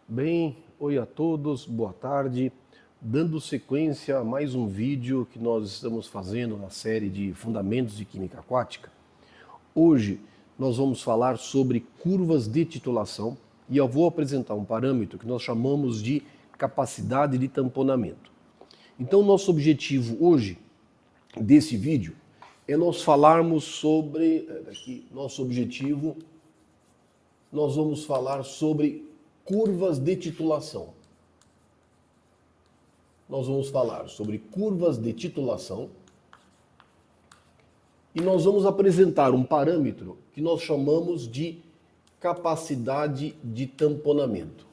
Bem, oi a todos, boa tarde. Dando sequência a mais um vídeo que nós estamos fazendo na série de Fundamentos de Química Aquática. Hoje nós vamos falar sobre curvas de titulação e eu vou apresentar um parâmetro que nós chamamos de capacidade de tamponamento. Então, nosso objetivo hoje desse vídeo é nós falarmos sobre... nós vamos falar sobre curvas de titulação. Nós vamos falar sobre curvas de titulação e nós vamos apresentar um parâmetro que nós chamamos de capacidade de tamponamento.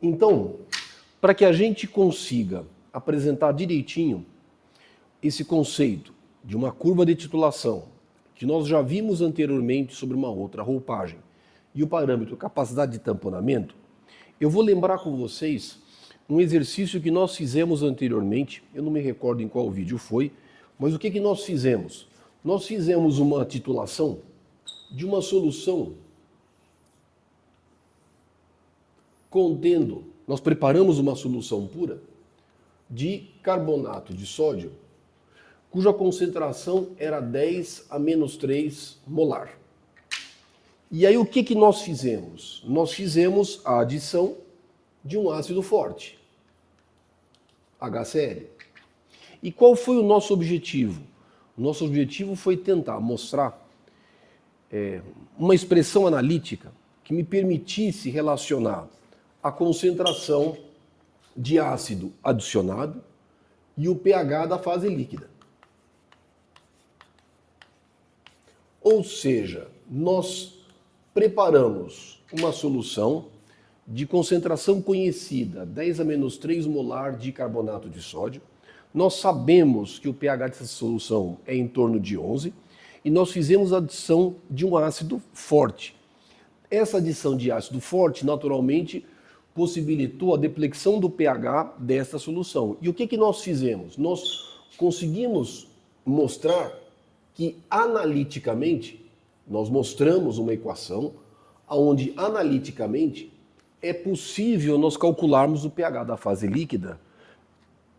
Então, para que a gente consiga apresentar direitinho esse conceito de uma curva de titulação, que nós já vimos anteriormente sobre uma outra roupagem, e o parâmetro capacidade de tamponamento, eu vou lembrar com vocês um exercício que nós fizemos anteriormente, eu não me recordo em qual vídeo foi, mas o que nós fizemos? Nós fizemos uma titulação de uma solução contendo, nós preparamos uma solução pura de carbonato de sódio, cuja concentração era 10 a menos 3 molar. E aí o que nós fizemos? Nós fizemos a adição de um ácido forte, HCl. E qual foi o nosso objetivo? O nosso objetivo foi tentar mostrar uma expressão analítica que me permitisse relacionar a concentração de ácido adicionado e o pH da fase líquida. Ou seja, nós preparamos uma solução de concentração conhecida, 10 a menos 3 molar de carbonato de sódio. Nós sabemos que o pH dessa solução é em torno de 11 e nós fizemos a adição de um ácido forte. Essa adição de ácido forte, naturalmente, possibilitou a deplexão do pH dessa solução. E o que nós fizemos? Nós conseguimos mostrar que analiticamente, nós mostramos uma equação onde analiticamente é possível nós calcularmos o pH da fase líquida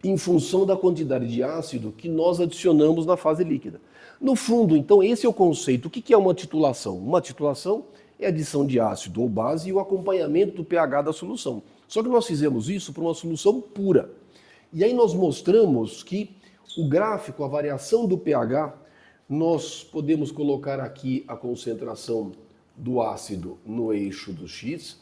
em função da quantidade de ácido que nós adicionamos na fase líquida. No fundo, então, esse é o conceito. O que é uma titulação? Uma titulação é a adição de ácido ou base e o acompanhamento do pH da solução. Só que nós fizemos isso para uma solução pura. E aí nós mostramos que o gráfico, a variação do pH, nós podemos colocar aqui a concentração do ácido no eixo do X,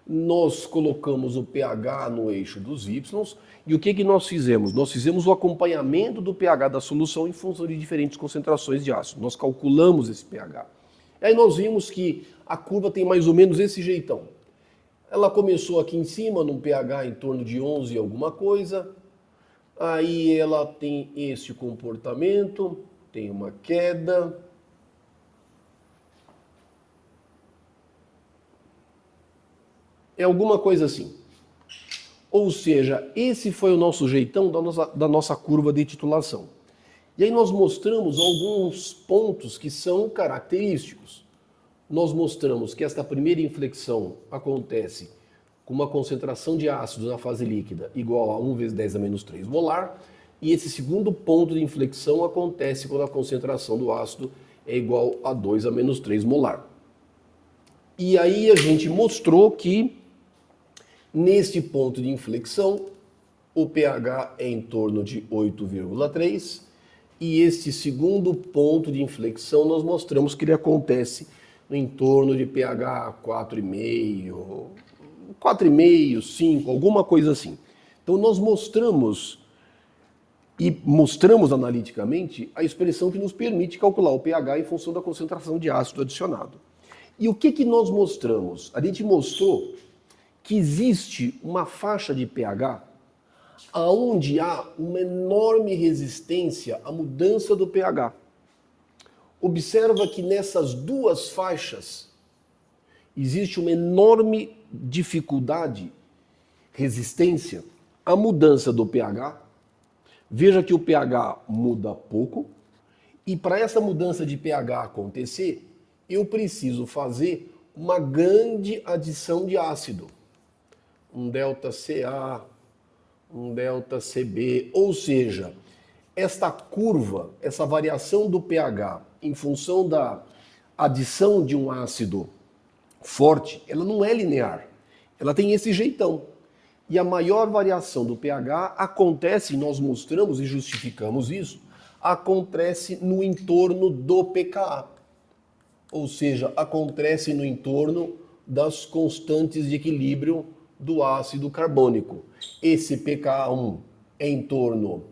nós colocamos o pH no eixo dos Y, e o que nós fizemos? Nós fizemos o acompanhamento do pH da solução em função de diferentes concentrações de ácido. Nós calculamos esse pH. Aí nós vimos que a curva tem mais ou menos esse jeitão. Ela começou aqui em cima, num pH em torno de 11 e alguma coisa, aí ela tem esse comportamento, tem uma queda, é alguma coisa assim. Ou seja, esse foi o nosso jeitão da nossa curva de titulação. E aí nós mostramos alguns pontos que são característicos. Nós mostramos que esta primeira inflexão acontece com uma concentração de ácido na fase líquida igual a 1 vezes 10 a menos 3 molar, e esse segundo ponto de inflexão acontece quando a concentração do ácido é igual a 2 a menos 3 molar. E aí a gente mostrou que nesse ponto de inflexão o pH é em torno de 8,3 e este segundo ponto de inflexão nós mostramos que ele acontece em torno de pH 4,5, 5, alguma coisa assim. Então nós mostramos analiticamente a expressão que nos permite calcular o pH em função da concentração de ácido adicionado. E o que nós mostramos? A gente mostrou que existe uma faixa de pH onde há uma enorme resistência à mudança do pH. Observa que nessas duas faixas existe uma enorme dificuldade, resistência à mudança do pH, Veja que o pH muda pouco, e para essa mudança de pH acontecer, eu preciso fazer uma grande adição de ácido. Um ΔCa, um ΔCb, ou seja, esta curva, essa variação do pH em função da adição de um ácido forte, ela não é linear. Ela tem esse jeitão. E a maior variação do pH acontece, nós mostramos e justificamos isso, acontece no entorno do pKa. Ou seja, acontece no entorno das constantes de equilíbrio do ácido carbônico. Esse pKa1 é em torno,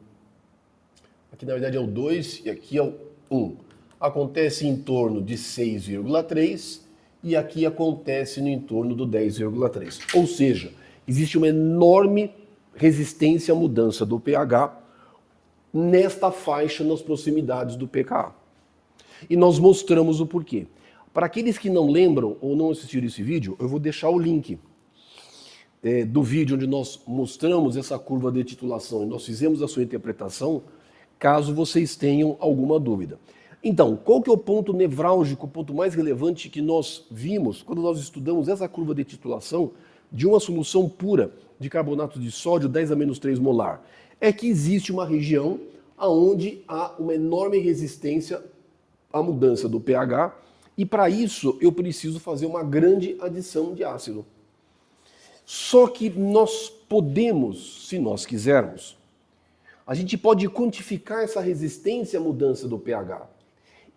aqui na verdade é o 2 e aqui é o 1. Acontece em torno de 6,3 e aqui acontece no entorno do 10,3. Ou seja, existe uma enorme resistência à mudança do pH nesta faixa, nas proximidades do pKa. E nós mostramos o porquê. Para aqueles que não lembram ou não assistiram esse vídeo, eu vou deixar o link do vídeo onde nós mostramos essa curva de titulação e nós fizemos a sua interpretação, caso vocês tenham alguma dúvida. Então, qual que é o ponto nevrálgico, o ponto mais relevante que nós vimos quando nós estudamos essa curva de titulação de uma solução pura de carbonato de sódio 10-3 molar? É que existe uma região onde há uma enorme resistência à mudança do pH e para isso eu preciso fazer uma grande adição de ácido. Só que nós podemos, se nós quisermos, a gente pode quantificar essa resistência à mudança do pH.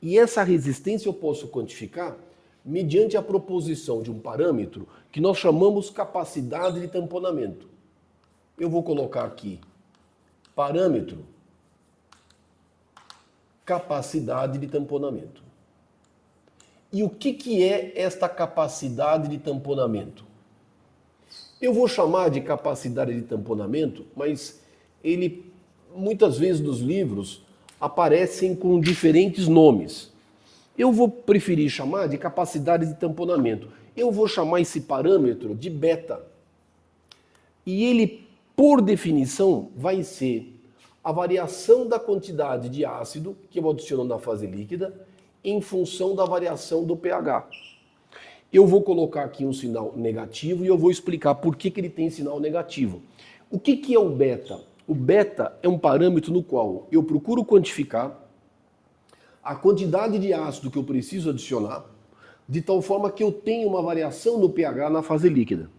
E essa resistência eu posso quantificar mediante a proposição de um parâmetro que nós chamamos capacidade de tamponamento. Eu vou colocar aqui parâmetro capacidade de tamponamento. E o que é esta capacidade de tamponamento? Eu vou chamar de capacidade de tamponamento, mas ele muitas vezes nos livros aparecem com diferentes nomes. Eu vou preferir chamar de capacidade de tamponamento. Eu vou chamar esse parâmetro de beta. E ele, por definição, vai ser a variação da quantidade de ácido que eu adiciono na fase líquida em função da variação do pH. Eu vou colocar aqui um sinal negativo e eu vou explicar por que ele tem sinal negativo. O que é o beta? O beta é um parâmetro no qual eu procuro quantificar a quantidade de ácido que eu preciso adicionar, de tal forma que eu tenha uma variação no pH na fase líquida.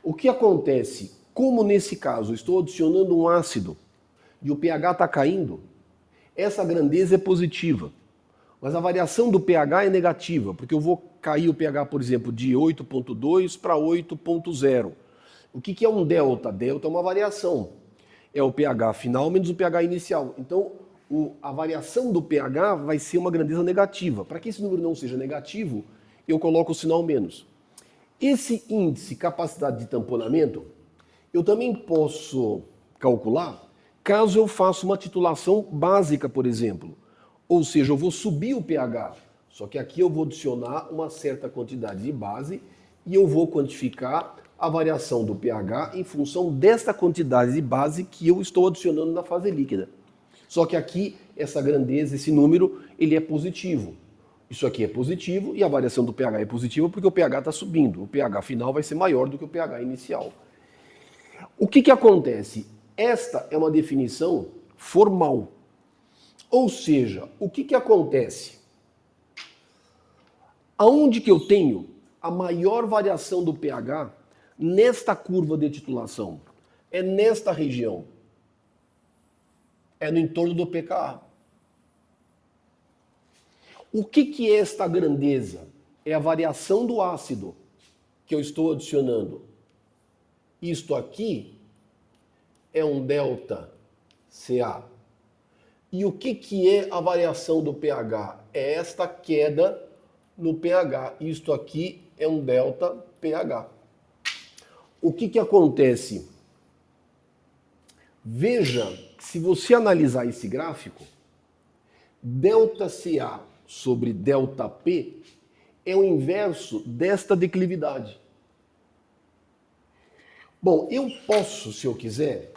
O que acontece? Como nesse caso eu estou adicionando um ácido e o pH está caindo, essa grandeza é positiva. Mas a variação do pH é negativa, porque eu vou cair o pH, por exemplo, de 8,2 para 8,0. O que é um delta? Delta é uma variação. É o pH final menos o pH inicial. Então, a variação do pH vai ser uma grandeza negativa. Para que esse número não seja negativo, eu coloco o sinal menos. Esse índice capacidade de tamponamento, eu também posso calcular caso eu faça uma titulação básica, por exemplo. Ou seja, eu vou subir o pH, só que aqui eu vou adicionar uma certa quantidade de base e eu vou quantificar a variação do pH em função desta quantidade de base que eu estou adicionando na fase líquida. Só que aqui, essa grandeza, esse número, ele é positivo. Isso aqui é positivo e a variação do pH é positiva porque o pH está subindo. O pH final vai ser maior do que o pH inicial. O que acontece? Esta é uma definição formal. Ou seja, o que acontece? Aonde que eu tenho a maior variação do pH nesta curva de titulação? É nesta região. É no entorno do pKa. O que é esta grandeza? É a variação do ácido que eu estou adicionando. Isto aqui é um ΔCa. E o que é a variação do pH? É esta queda no pH. Isto aqui é um ΔPH. O que acontece? Veja, se você analisar esse gráfico, ΔCa sobre ΔP é o inverso desta declividade. Bom, eu posso, se eu quiser,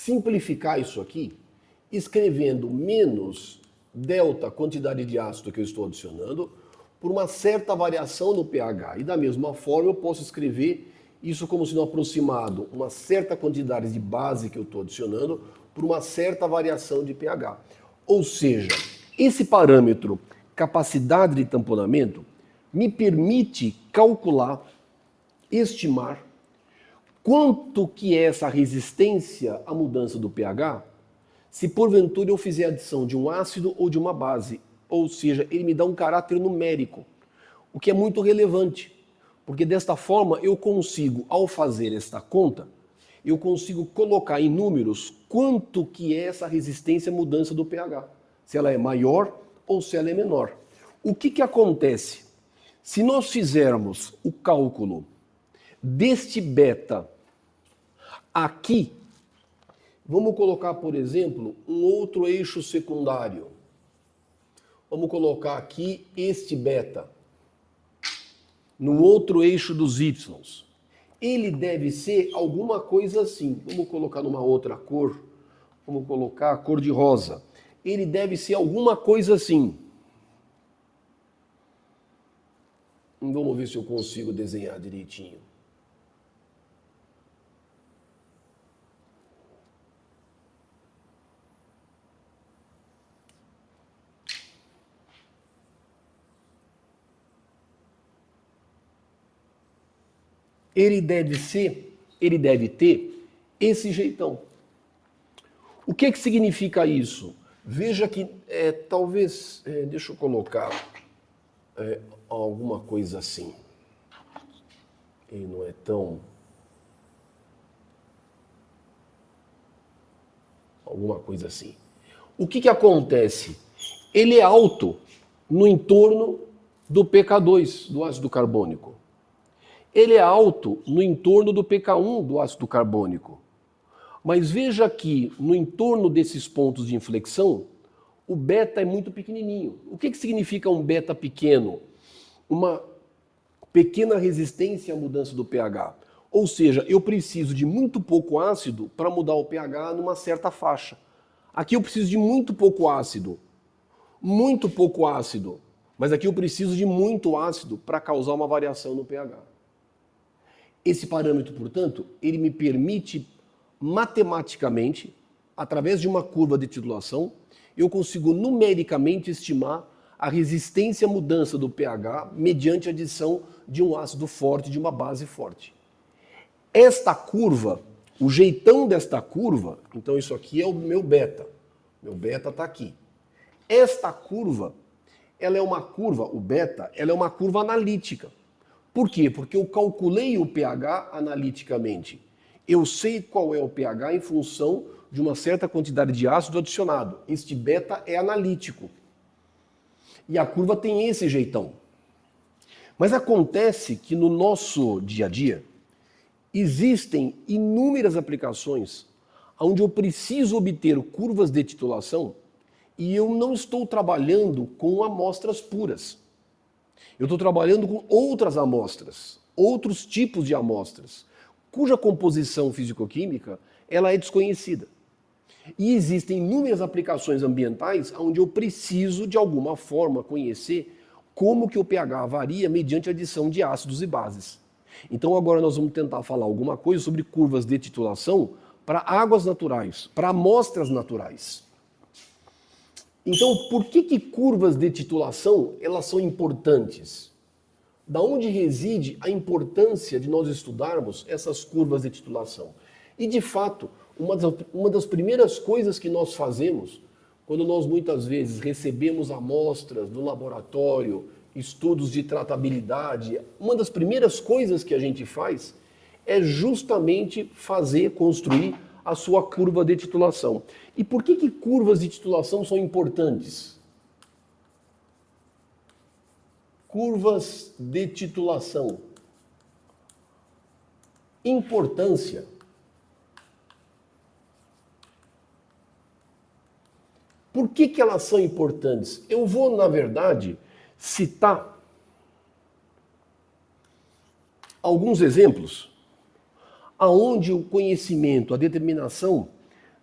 simplificar isso aqui escrevendo menos delta, quantidade de ácido que eu estou adicionando, por uma certa variação no pH. E da mesma forma eu posso escrever isso como sendo aproximado uma certa quantidade de base que eu estou adicionando por uma certa variação de pH. Ou seja, esse parâmetro capacidade de tamponamento me permite calcular, estimar quanto que é essa resistência à mudança do pH se porventura eu fizer adição de um ácido ou de uma base. Ou seja, ele me dá um caráter numérico, o que é muito relevante, porque desta forma eu consigo, ao fazer esta conta, eu consigo colocar em números quanto que é essa resistência à mudança do pH, se ela é maior ou se ela é menor. O que acontece? Se nós fizermos o cálculo deste beta aqui, vamos colocar, por exemplo, um outro eixo secundário. Vamos colocar aqui este beta no outro eixo dos y. Ele deve ser alguma coisa assim. Vamos colocar numa outra cor. Vamos colocar a cor de rosa. Ele deve ser alguma coisa assim. Vamos ver se eu consigo desenhar direitinho. Ele deve ter esse jeitão. O que significa isso? Veja que talvez, deixa eu colocar alguma coisa assim. Ele não é tão... Alguma coisa assim. O que acontece? Ele é alto no entorno do pK2, do ácido carbônico. Ele é alto no entorno do pK1 do ácido carbônico. Mas veja que no entorno desses pontos de inflexão, o beta é muito pequenininho. O que significa um beta pequeno? Uma pequena resistência à mudança do pH. Ou seja, eu preciso de muito pouco ácido para mudar o pH numa certa faixa. Aqui eu preciso de muito pouco ácido. Muito pouco ácido. Mas aqui eu preciso de muito ácido para causar uma variação no pH. Esse parâmetro, portanto, ele me permite matematicamente, através de uma curva de titulação, eu consigo numericamente estimar a resistência à mudança do pH mediante a adição de um ácido forte, de uma base forte. Esta curva, o jeitão desta curva, então isso aqui é o meu beta. Meu beta está aqui. Esta curva, ela é uma curva, o beta, ela é uma curva analítica. Por quê? Porque eu calculei o pH analiticamente. Eu sei qual é o pH em função de uma certa quantidade de ácido adicionado. Este beta é analítico. E a curva tem esse jeitão. Mas acontece que no nosso dia a dia existem inúmeras aplicações onde eu preciso obter curvas de titulação e eu não estou trabalhando com amostras puras. Eu estou trabalhando com outras amostras, outros tipos de amostras, cuja composição físico-química ela é desconhecida. E existem inúmeras aplicações ambientais onde eu preciso, de alguma forma, conhecer como que o pH varia mediante a adição de ácidos e bases. Então agora nós vamos tentar falar alguma coisa sobre curvas de titulação para águas naturais, para amostras naturais. Então, por que curvas de titulação elas são importantes? Da onde reside a importância de nós estudarmos essas curvas de titulação? E, de fato, uma das primeiras coisas que nós fazemos, quando nós muitas vezes recebemos amostras do laboratório, estudos de tratabilidade, uma das primeiras coisas que a gente faz é justamente construir a sua curva de titulação. E por que curvas de titulação são importantes? Curvas de titulação. Importância. Por que elas são importantes? Eu vou, na verdade, citar alguns exemplos aonde o conhecimento, a determinação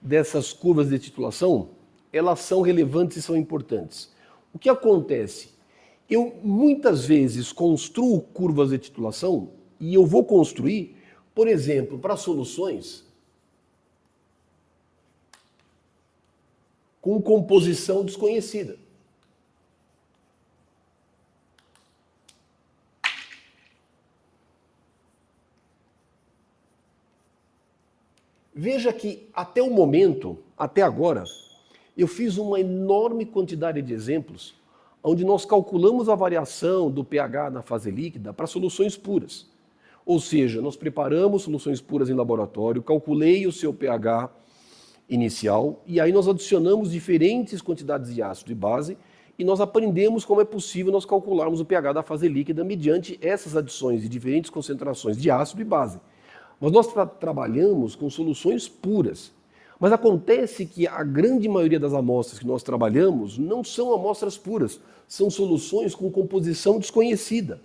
dessas curvas de titulação, elas são relevantes e são importantes. O que acontece? Eu muitas vezes construo curvas de titulação e eu vou construir, por exemplo, para soluções com composição desconhecida. Veja que até o momento, até agora, eu fiz uma enorme quantidade de exemplos onde nós calculamos a variação do pH na fase líquida para soluções puras. Ou seja, nós preparamos soluções puras em laboratório, calculei o seu pH inicial e aí nós adicionamos diferentes quantidades de ácido e base e nós aprendemos como é possível nós calcularmos o pH da fase líquida mediante essas adições de diferentes concentrações de ácido e base. Mas nós trabalhamos com soluções puras. Mas acontece que a grande maioria das amostras que nós trabalhamos não são amostras puras, são soluções com composição desconhecida.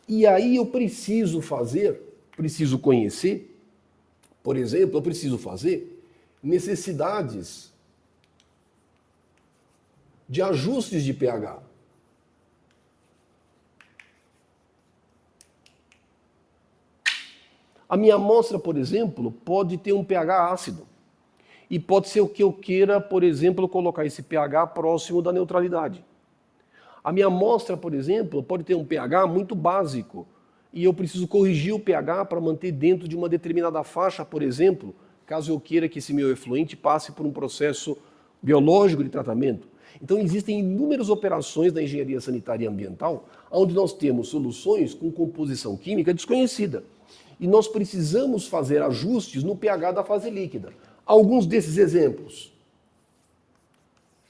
E aí eu preciso conhecer, por exemplo, eu preciso fazer necessidades de ajustes de pH. A minha amostra, por exemplo, pode ter um pH ácido. E pode ser o que eu queira, por exemplo, colocar esse pH próximo da neutralidade. A minha amostra, por exemplo, pode ter um pH muito básico. E eu preciso corrigir o pH para manter dentro de uma determinada faixa, por exemplo, caso eu queira que esse meu efluente passe por um processo biológico de tratamento. Então existem inúmeras operações na engenharia sanitária e ambiental onde nós temos soluções com composição química desconhecida. E nós precisamos fazer ajustes no pH da fase líquida. Alguns desses exemplos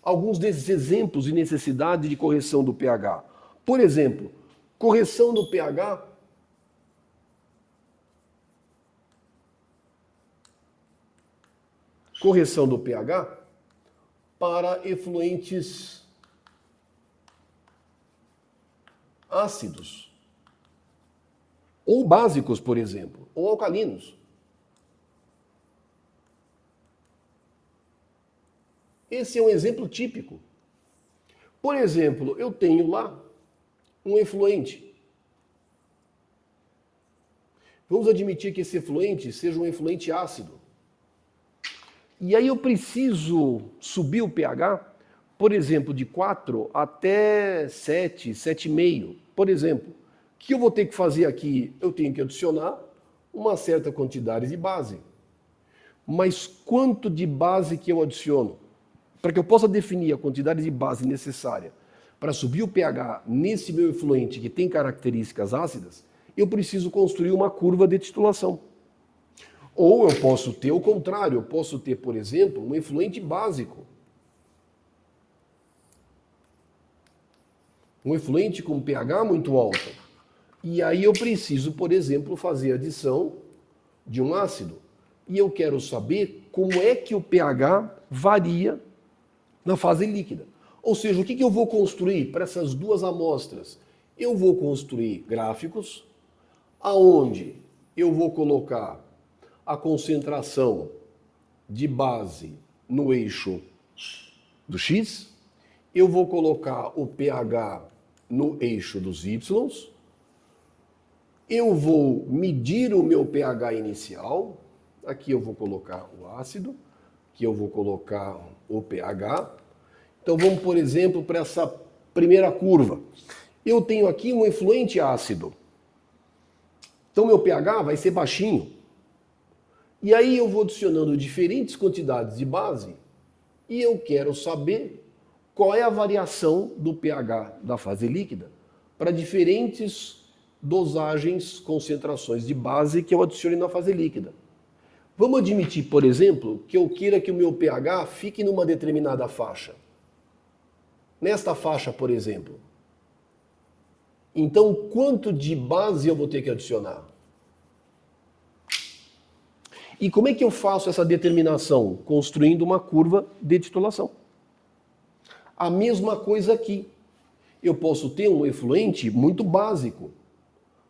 de necessidade de correção do pH. Por exemplo, correção do pH para efluentes ácidos ou básicos, por exemplo, ou alcalinos. Esse é um exemplo típico. Por exemplo, eu tenho lá um efluente. Vamos admitir que esse efluente seja um efluente ácido. E aí eu preciso subir o pH, por exemplo, de 4 até 7, 7,5. Por exemplo, o que eu vou ter que fazer aqui? Eu tenho que adicionar uma certa quantidade de base. Mas quanto de base que eu adiciono? Para que eu possa definir a quantidade de base necessária para subir o pH nesse meu efluente que tem características ácidas, eu preciso construir uma curva de titulação. Ou eu posso ter o contrário, eu posso ter, por exemplo, um efluente básico. Um efluente com pH muito alto. E aí eu preciso, por exemplo, fazer adição de um ácido. E eu quero saber como é que o pH varia na fase líquida. Ou seja, o que eu vou construir para essas duas amostras? Eu vou construir gráficos aonde eu vou colocar a concentração de base no eixo do X, eu vou colocar o pH no eixo dos Y, eu vou medir o meu pH inicial, aqui eu vou colocar o ácido, aqui eu vou colocar o pH. Então vamos, por exemplo, para essa primeira curva. Eu tenho aqui um efluente ácido. Então meu pH vai ser baixinho. E aí eu vou adicionando diferentes quantidades de base e eu quero saber qual é a variação do pH da fase líquida para diferentes dosagens, concentrações de base que eu adicione na fase líquida. Vamos admitir, por exemplo, que eu queira que o meu pH fique numa determinada faixa. Nesta faixa, por exemplo. Então, quanto de base eu vou ter que adicionar? E como é que eu faço essa determinação? Construindo uma curva de titulação. A mesma coisa aqui. Eu posso ter um efluente muito básico.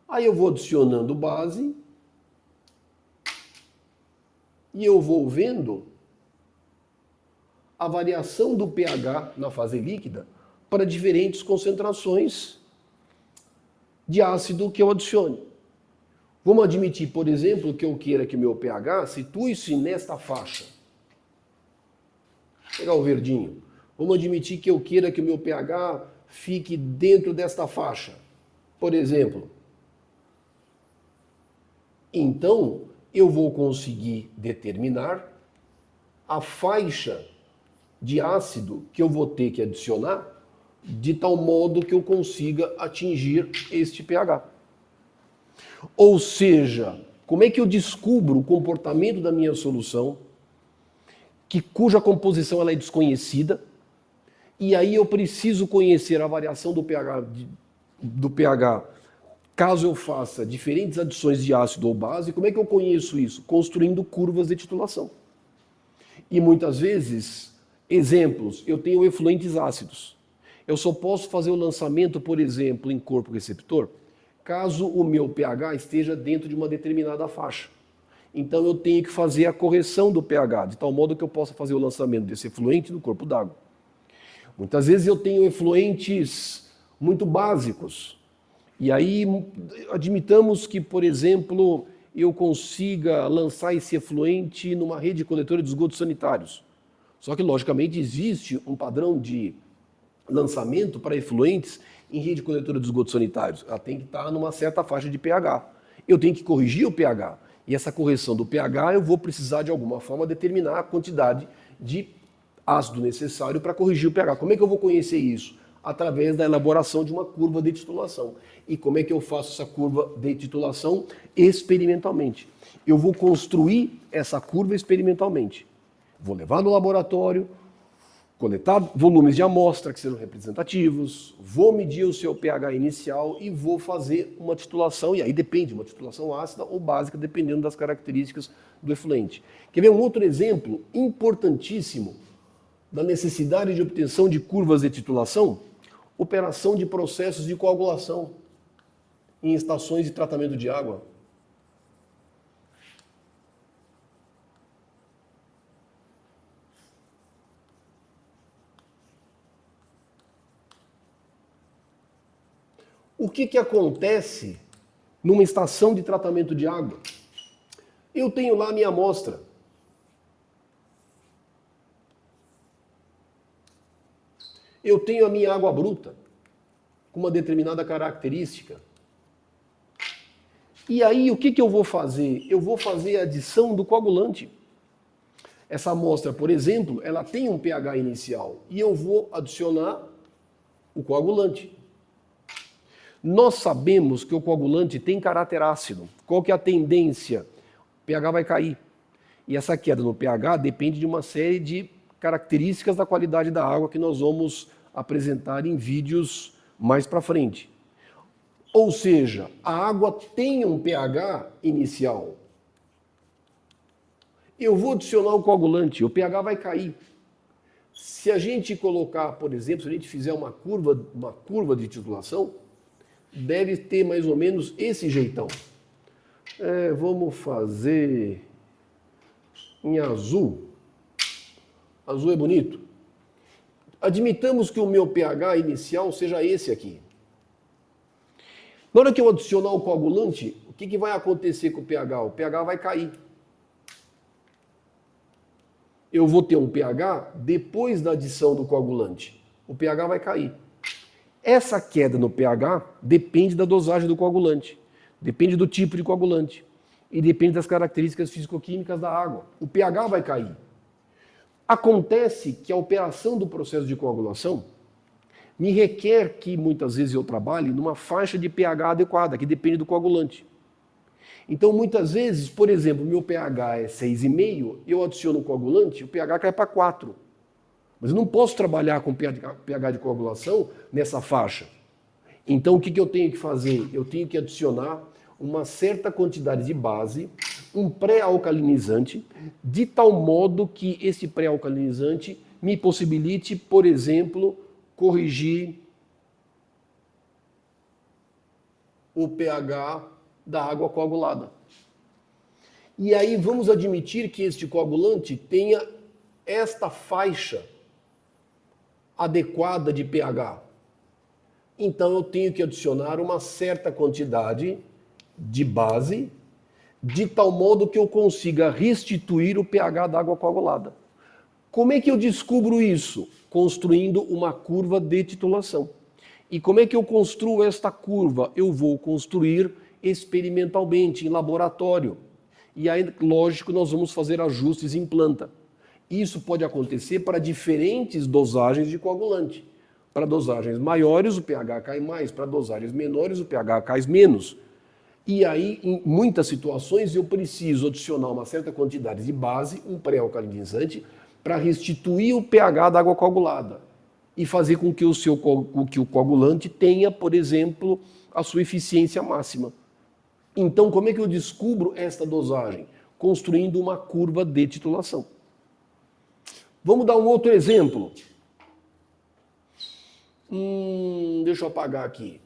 Aí eu vou adicionando base e eu vou vendo a variação do pH na fase líquida para diferentes concentrações de ácido que eu adicione. Vamos admitir, por exemplo, que eu queira que o meu pH situe-se nesta faixa. Vou pegar o verdinho. Vamos admitir que eu queira que o meu pH fique dentro desta faixa, por exemplo. Então, eu vou conseguir determinar a faixa de ácido que eu vou ter que adicionar de tal modo que eu consiga atingir este pH. Ou seja, como é que eu descubro o comportamento da minha solução, cuja composição ela é desconhecida, e aí eu preciso conhecer a variação do pH caso eu faça diferentes adições de ácido ou base. Como é que eu conheço isso? Construindo curvas de titulação. E muitas vezes, exemplos, eu tenho efluentes ácidos. Eu só posso fazer o lançamento, por exemplo, em corpo receptor, caso o meu pH esteja dentro de uma determinada faixa. Então eu tenho que fazer a correção do pH, de tal modo que eu possa fazer o lançamento desse efluente no corpo d'água. Muitas vezes eu tenho efluentes muito básicos. E aí, admitamos que, por exemplo, eu consiga lançar esse efluente numa rede coletora de esgotos sanitários. Só que, logicamente, existe um padrão de lançamento para efluentes em rede coletora de esgotos sanitários. Ela tem que estar numa certa faixa de pH. Eu tenho que corrigir o pH. E essa correção do pH eu vou precisar, de alguma forma, determinar a quantidade de ácido necessário para corrigir o pH. Como é que eu vou conhecer isso? Através da elaboração de uma curva de titulação. E como é que eu faço essa curva de titulação? Experimentalmente. Eu vou construir essa curva experimentalmente. Vou levar no laboratório, coletar volumes de amostra que serão representativos, vou medir o seu pH inicial e vou fazer uma titulação, e aí depende, uma titulação ácida ou básica, dependendo das características do efluente. Quer ver um outro exemplo importantíssimo da necessidade de obtenção de curvas de titulação? Operação de processos de coagulação em estações de tratamento de água. O que acontece numa estação de tratamento de água? Eu tenho lá a minha amostra. Eu tenho a minha água bruta, com uma determinada característica. E aí, o que eu vou fazer? Eu vou fazer a adição do coagulante. Essa amostra, por exemplo, ela tem um pH inicial, e eu vou adicionar o coagulante. Nós sabemos que o coagulante tem caráter ácido. Qual que é a tendência? O pH vai cair. E essa queda no pH depende de uma série de características da qualidade da água que nós vamos apresentar em vídeos mais para frente. Ou seja, a água tem um pH inicial. Eu vou adicionar o coagulante, o pH vai cair. Se a gente colocar, por exemplo, se a gente fizer uma curva de titulação, deve ter mais ou menos esse jeitão. Vamos fazer em azul. Azul é bonito. Admitamos que o meu pH inicial seja esse aqui. Na hora que eu adicionar o coagulante, o que vai acontecer com o pH? O pH vai cair. Eu vou ter um pH depois da adição do coagulante. O pH vai cair. Essa queda no pH depende da dosagem do coagulante, depende do tipo de coagulante e depende das características físico-químicas da água. O pH vai cair. Acontece que a operação do processo de coagulação me requer que muitas vezes eu trabalhe numa faixa de pH adequada, que depende do coagulante. Então, muitas vezes, por exemplo, meu pH é 6,5, eu adiciono o coagulante, o pH cai para 4. Mas eu não posso trabalhar com pH de coagulação nessa faixa. Então, o que eu tenho que fazer? Eu tenho que adicionar uma certa quantidade de base, um pré-alcalinizante, de tal modo que esse pré-alcalinizante me possibilite, por exemplo, corrigir o pH da água coagulada. E aí vamos admitir que este coagulante tenha esta faixa adequada de pH? Então eu tenho que adicionar uma certa quantidade de base, de tal modo que eu consiga restituir o pH da água coagulada. Como é que eu descubro isso? Construindo uma curva de titulação. E como é que eu construo esta curva? Eu vou construir experimentalmente, em laboratório. E aí, lógico, nós vamos fazer ajustes em planta. Isso pode acontecer para diferentes dosagens de coagulante. Para dosagens maiores, o pH cai mais. Para dosagens menores, o pH cai menos. E aí, em muitas situações, eu preciso adicionar uma certa quantidade de base, um pré-alcalinizante, para restituir o pH da água coagulada e fazer com que o coagulante tenha, por exemplo, a sua eficiência máxima. Então, como é que eu descubro esta dosagem? Construindo uma curva de titulação. Vamos dar um outro exemplo. Deixa eu apagar aqui.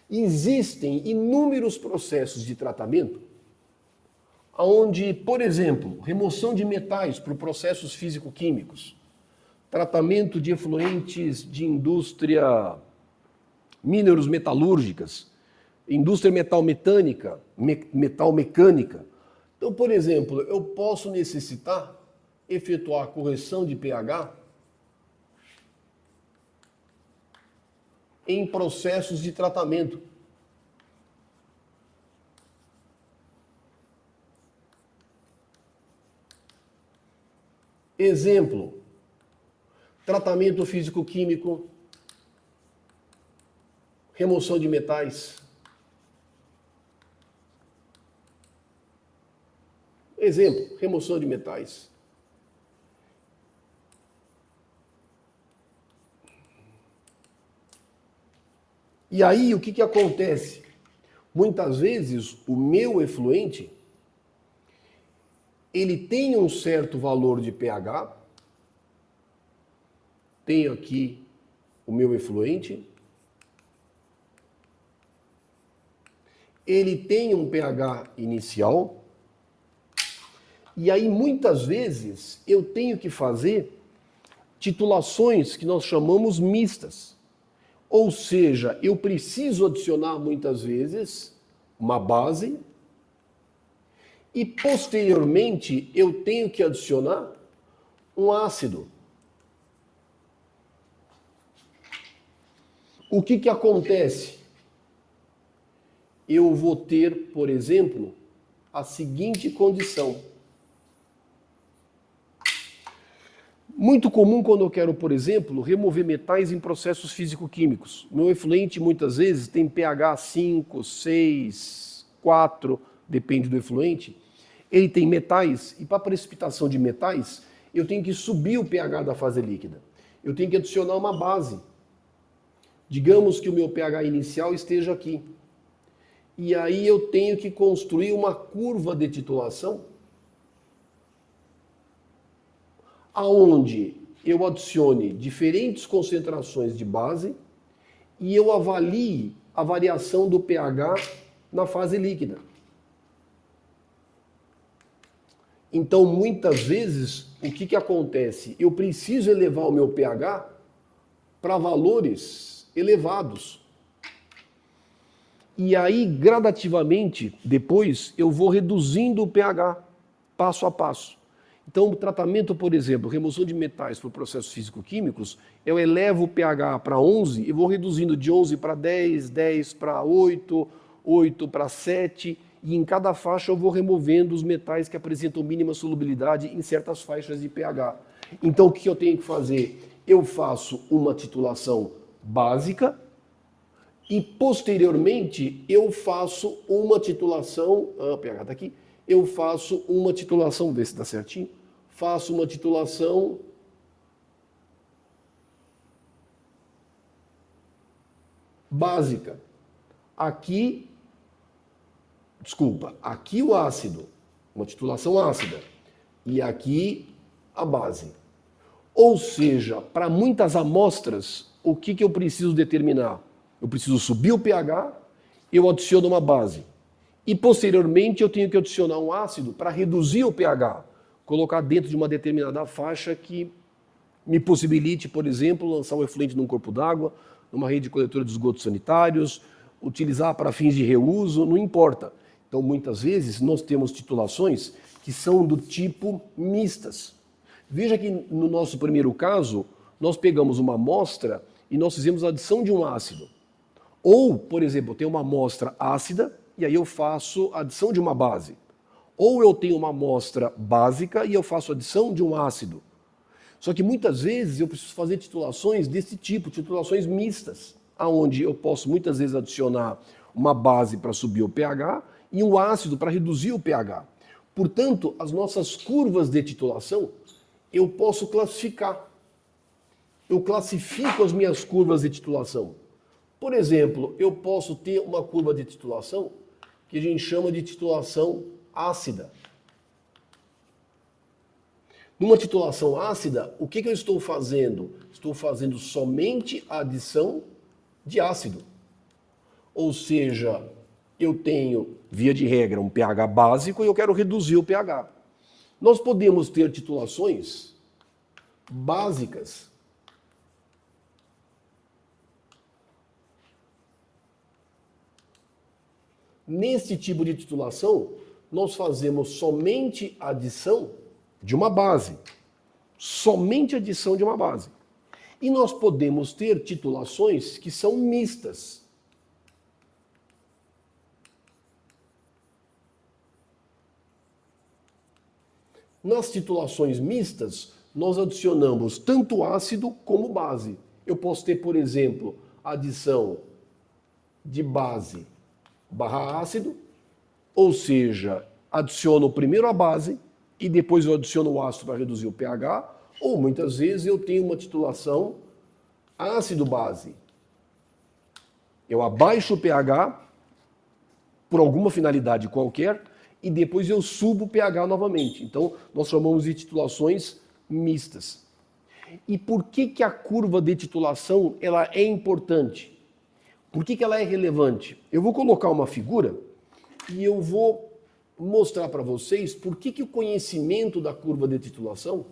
Existem inúmeros processos de tratamento onde, por exemplo, remoção de metais por processos físico-químicos, tratamento de efluentes de indústria mineros metalúrgicas, indústria metal-mecânica. Então, por exemplo, eu posso necessitar efetuar correção de pH em processos de tratamento. Exemplo, tratamento físico-químico, remoção de metais. Exemplo, remoção de metais. E aí, o que acontece? Muitas vezes, o meu efluente, ele tem um certo valor de pH. Tenho aqui o meu efluente. Ele tem um pH inicial. E aí, muitas vezes, eu tenho que fazer titulações que nós chamamos mistas. Ou seja, eu preciso adicionar muitas vezes uma base e posteriormente eu tenho que adicionar um ácido. O que acontece? Eu vou ter, por exemplo, a seguinte condição. Muito comum quando eu quero, por exemplo, remover metais em processos físico-químicos. Meu efluente muitas vezes tem pH 5, 6, 4, depende do efluente. Ele tem metais e para precipitação de metais, eu tenho que subir o pH da fase líquida. Eu tenho que adicionar uma base. Digamos que o meu pH inicial esteja aqui. E aí eu tenho que construir uma curva de titulação aonde eu adicione diferentes concentrações de base e eu avalie a variação do pH na fase líquida. Então, muitas vezes, o que acontece? Eu preciso elevar o meu pH para valores elevados. E aí, gradativamente, depois, eu vou reduzindo o pH, passo a passo. Então, o tratamento, por exemplo, remoção de metais por processos físico-químicos, eu elevo o pH para 11 e vou reduzindo de 11 para 10, 10 para 8, 8 para 7, e em cada faixa eu vou removendo os metais que apresentam mínima solubilidade em certas faixas de pH. Então, o que eu tenho que fazer? Eu faço uma titulação básica e, posteriormente, eu faço uma titulação... o pH está aqui. Eu faço uma titulação, vê se está certinho, faço uma titulação básica. Aqui o ácido, uma titulação ácida, e aqui a base. Ou seja, para muitas amostras, o que eu preciso determinar? Eu preciso subir o pH, eu adiciono uma base. E, posteriormente, eu tenho que adicionar um ácido para reduzir o pH. colocar dentro de uma determinada faixa que me possibilite, por exemplo, lançar um efluente num corpo d'água, numa rede coletora de esgotos sanitários, utilizar para fins de reuso, não importa. Então, muitas vezes, nós temos titulações que são do tipo mistas. Veja que no nosso primeiro caso, nós pegamos uma amostra e nós fizemos a adição de um ácido. Ou, por exemplo, eu tenho uma amostra ácida e aí eu faço a adição de uma base. Ou eu tenho uma amostra básica e eu faço a adição de um ácido. Só que muitas vezes eu preciso fazer titulações desse tipo, titulações mistas, aonde eu posso muitas vezes adicionar uma base para subir o pH e um ácido para reduzir o pH. Portanto, as nossas curvas de titulação eu posso classificar. Eu classifico as minhas curvas de titulação. Por exemplo, eu posso ter uma curva de titulação que a gente chama de titulação ácida. Numa titulação ácida, o que eu estou fazendo? Estou fazendo somente a adição de ácido. Ou seja, eu tenho, via de regra, um pH básico e eu quero reduzir o pH. Nós podemos ter titulações básicas nesse tipo de titulação, nós fazemos somente a adição de uma base. Somente a adição de uma base. E nós podemos ter titulações que são mistas. Nas titulações mistas, nós adicionamos tanto ácido como base. Eu posso ter, por exemplo, adição de base barra ácido, ou seja, adiciono primeiro a base e depois eu adiciono o ácido para reduzir o pH, ou muitas vezes eu tenho uma titulação ácido-base. Eu abaixo o pH por alguma finalidade qualquer e depois eu subo o pH novamente. Então, nós chamamos de titulações mistas. E por que a curva de titulação ela é importante? Por que ela é relevante? Eu vou colocar uma figura e eu vou mostrar para vocês por que o conhecimento da curva de titulação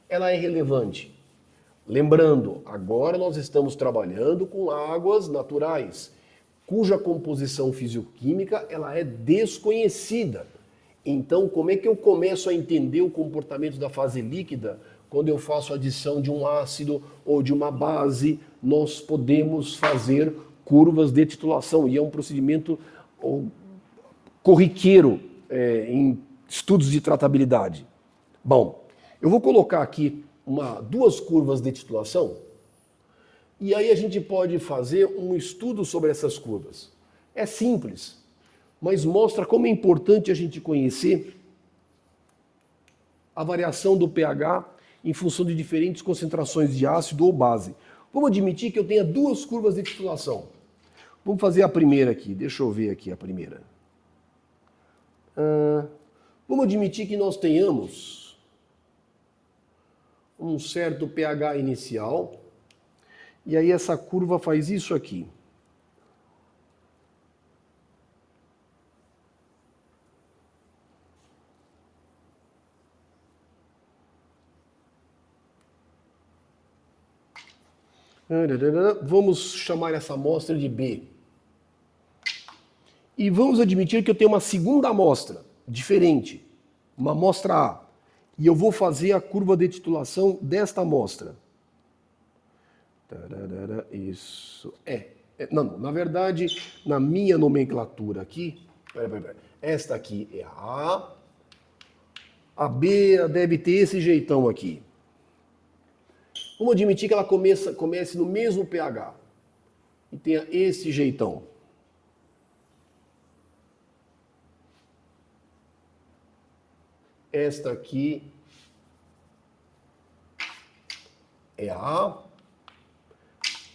ela é relevante. Lembrando, agora nós estamos trabalhando com águas naturais, cuja composição físico-química ela é desconhecida. Então, como é que eu começo a entender o comportamento da fase líquida quando eu faço a adição de um ácido ou de uma base? Nós podemos fazer curvas de titulação e é um procedimento corriqueiro em estudos de tratabilidade. Bom, eu vou colocar aqui duas curvas de titulação e aí a gente pode fazer um estudo sobre essas curvas. É simples, mas mostra como é importante a gente conhecer a variação do pH em função de diferentes concentrações de ácido ou base. Vamos admitir que eu tenha duas curvas de titulação. Vamos fazer a primeira aqui. Deixa eu ver aqui a primeira. Vamos admitir que nós tenhamos um certo pH inicial. E aí essa curva faz isso aqui. Vamos chamar essa amostra de B. E vamos admitir que eu tenho uma segunda amostra, diferente, uma amostra A. E eu vou fazer a curva de titulação desta amostra. Isso. Não, na verdade, na minha nomenclatura aqui, esta aqui é a A. A B deve ter esse jeitão aqui. Vamos admitir que ela comece no mesmo pH e tenha esse jeitão. Esta aqui é a A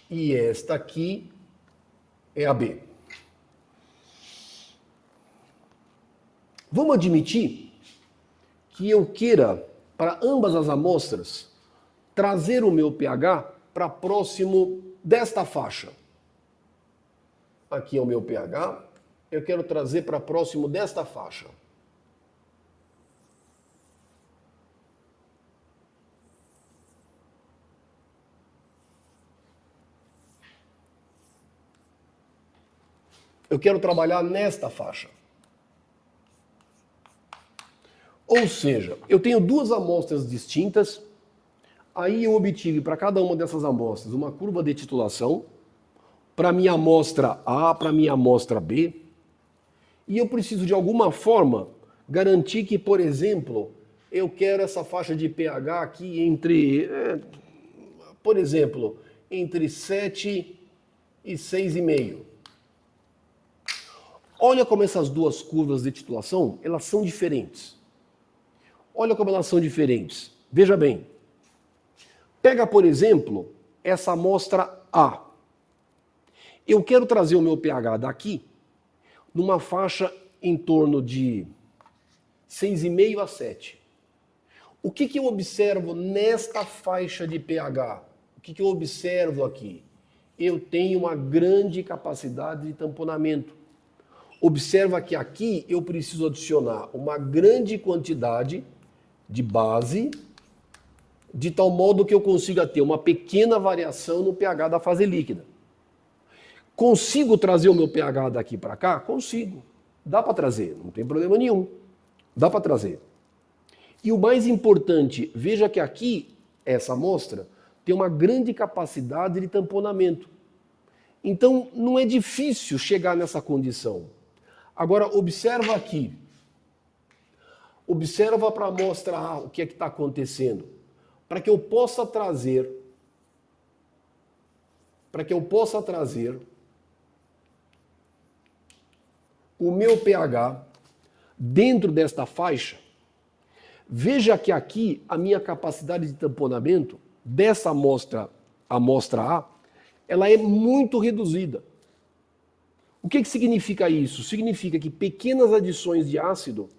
e esta aqui é a B. Vamos admitir que eu queira, para ambas as amostras, trazer o meu pH para próximo desta faixa. Aqui é o meu pH, eu quero trazer para próximo desta faixa. eu quero trabalhar nesta faixa. Ou seja, eu tenho duas amostras distintas, aí eu obtive para cada uma dessas amostras uma curva de titulação, para a minha amostra A, para a minha amostra B, e eu preciso de alguma forma garantir que, por exemplo, eu quero essa faixa de pH aqui entre, por exemplo, entre 7 e 6,5. Olha como essas duas curvas de titulação, elas são diferentes. Olha como elas são diferentes. Veja bem. Pega, por exemplo, essa amostra A. Eu quero trazer o meu pH daqui numa faixa em torno de 6,5 a 7. O que eu observo nesta faixa de pH? O que eu observo aqui? Eu tenho uma grande capacidade de tamponamento. Observa que aqui eu preciso adicionar uma grande quantidade de base, de tal modo que eu consiga ter uma pequena variação no pH da fase líquida. Consigo trazer o meu pH daqui para cá? Consigo. Dá para trazer, não tem problema nenhum. Dá para trazer. E o mais importante, veja que aqui, essa amostra, tem uma grande capacidade de tamponamento. Então, não é difícil chegar nessa condição. Agora, observa aqui. Observa para a amostra A o que é que está acontecendo. Para que eu possa trazer o meu pH dentro desta faixa, veja que aqui a minha capacidade de tamponamento dessa amostra A, ela é muito reduzida. O que significa isso? Significa que pequenas adições de ácido,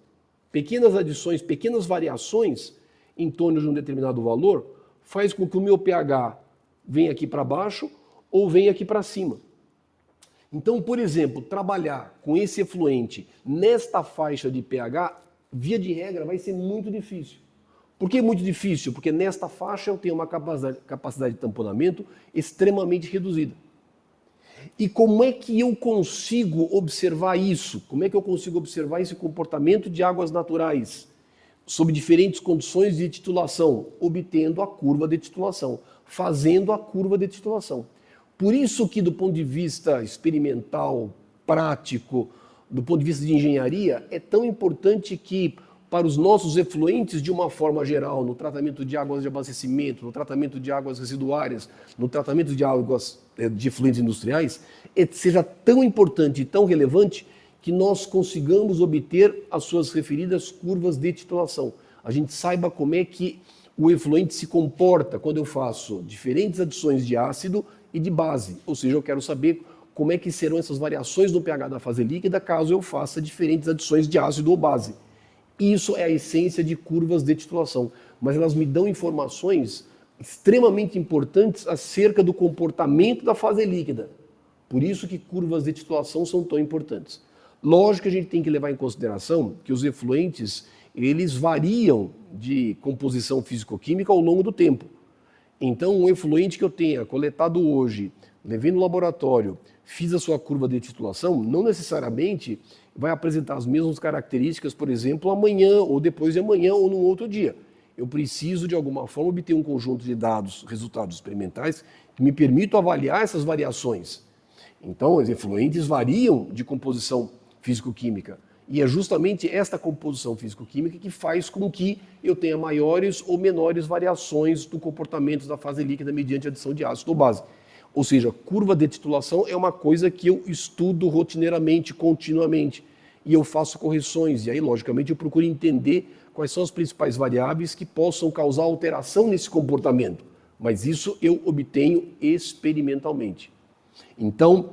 pequenas variações em torno de um determinado valor, faz com que o meu pH venha aqui para baixo ou venha aqui para cima. Então, por exemplo, trabalhar com esse efluente nesta faixa de pH, via de regra, vai ser muito difícil. Por que muito difícil? Porque nesta faixa eu tenho uma capacidade de tamponamento extremamente reduzida. E como é que eu consigo observar isso? Como é que eu consigo observar esse comportamento de águas naturais sob diferentes condições de titulação? Obtendo a curva de titulação, fazendo a curva de titulação. Por isso que, do ponto de vista experimental, prático, do ponto de vista de engenharia, é tão importante que, para os nossos efluentes, de uma forma geral, no tratamento de águas de abastecimento, no tratamento de águas residuárias, no tratamento de águas de efluentes industriais, seja tão importante e tão relevante que nós consigamos obter as suas referidas curvas de titulação. A gente saiba como é que o efluente se comporta quando eu faço diferentes adições de ácido e de base, ou seja, eu quero saber como é que serão essas variações no pH da fase líquida caso eu faça diferentes adições de ácido ou base. Isso é a essência de curvas de titulação, mas elas me dão informações extremamente importantes acerca do comportamento da fase líquida. Por isso que curvas de titulação são tão importantes. Lógico que a gente tem que levar em consideração que os efluentes, eles variam de composição físico-química ao longo do tempo. Então, um efluente que eu tenha coletado hoje, levei no laboratório, fiz a sua curva de titulação, não necessariamente vai apresentar as mesmas características, por exemplo, amanhã, ou depois de amanhã, ou num outro dia. Eu preciso, de alguma forma, obter um conjunto de dados, resultados experimentais, que me permitam avaliar essas variações. Então, os efluentes variam de composição físico-química. E é justamente esta composição físico-química que faz com que eu tenha maiores ou menores variações do comportamento da fase líquida mediante adição de ácido ou base. Ou seja, curva de titulação é uma coisa que eu estudo rotineiramente, continuamente, e eu faço correções. E aí, logicamente, eu procuro entender quais são as principais variáveis que possam causar alteração nesse comportamento. Mas isso eu obtenho experimentalmente. Então,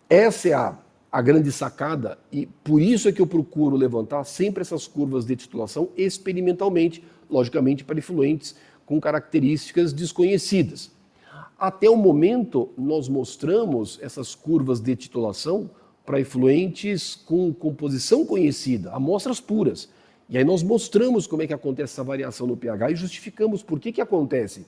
essa é a grande sacada, e por isso é que eu procuro levantar sempre essas curvas de titulação experimentalmente, logicamente para efluentes com características desconhecidas. Até o momento, nós mostramos essas curvas de titulação para efluentes com composição conhecida, amostras puras. E aí nós mostramos como é que acontece essa variação no pH e justificamos por que acontece.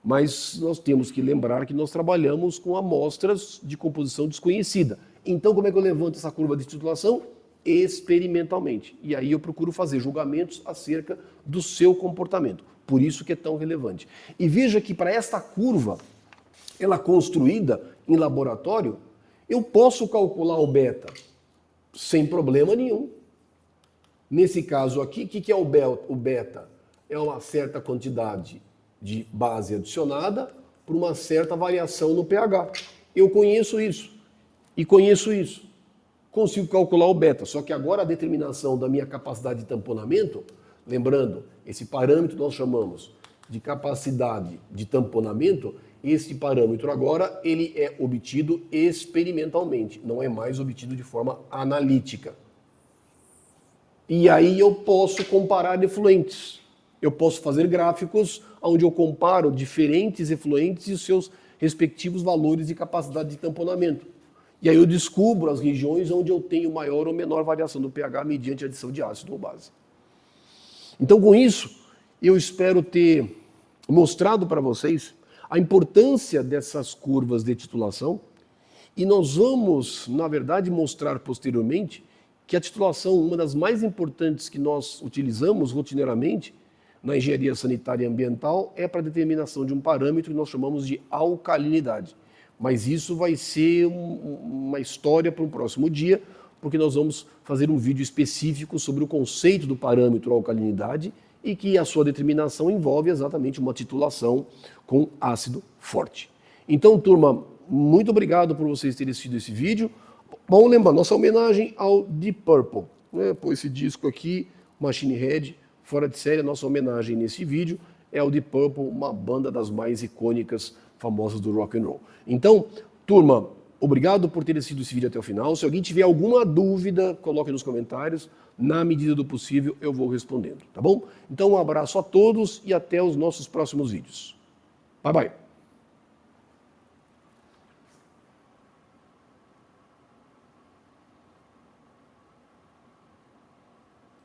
Mas nós temos que lembrar que nós trabalhamos com amostras de composição desconhecida. Então, como é que eu levanto essa curva de titulação? Experimentalmente. E aí eu procuro fazer julgamentos acerca do seu comportamento. Por isso que é tão relevante. E veja que para esta curva, ela construída em laboratório, eu posso calcular o beta sem problema nenhum. Nesse caso aqui, o que é o beta? É uma certa quantidade de base adicionada por uma certa variação no pH. Eu conheço isso e conheço isso. Consigo calcular o beta, só que agora a determinação da minha capacidade de tamponamento, lembrando, esse parâmetro nós chamamos de capacidade de tamponamento, esse parâmetro agora ele é obtido experimentalmente, não é mais obtido de forma analítica. E aí eu posso comparar efluentes. Eu posso fazer gráficos onde eu comparo diferentes efluentes e os seus respectivos valores de capacidade de tamponamento. E aí eu descubro as regiões onde eu tenho maior ou menor variação do pH mediante a adição de ácido ou base. Então, com isso, eu espero ter mostrado para vocês a importância dessas curvas de titulação e nós vamos, na verdade, mostrar posteriormente que a titulação, uma das mais importantes que nós utilizamos rotineiramente na engenharia sanitária e ambiental, é para a determinação de um parâmetro que nós chamamos de alcalinidade. Mas isso vai ser uma história para um próximo dia, porque nós vamos fazer um vídeo específico sobre o conceito do parâmetro alcalinidade e que a sua determinação envolve exatamente uma titulação com ácido forte. Então, turma, muito obrigado por vocês terem assistido esse vídeo. Bom, lembrar, nossa homenagem ao Deep Purple, né? Pô, esse disco aqui, Machine Head, fora de série, a nossa homenagem nesse vídeo é ao Deep Purple, uma banda das mais icônicas, famosas do rock and roll. Então, turma, obrigado por ter assistido esse vídeo até o final. Se alguém tiver alguma dúvida, coloque nos comentários. Na medida do possível, eu vou respondendo, tá bom? Então, um abraço a todos e até os nossos próximos vídeos. Bye, bye.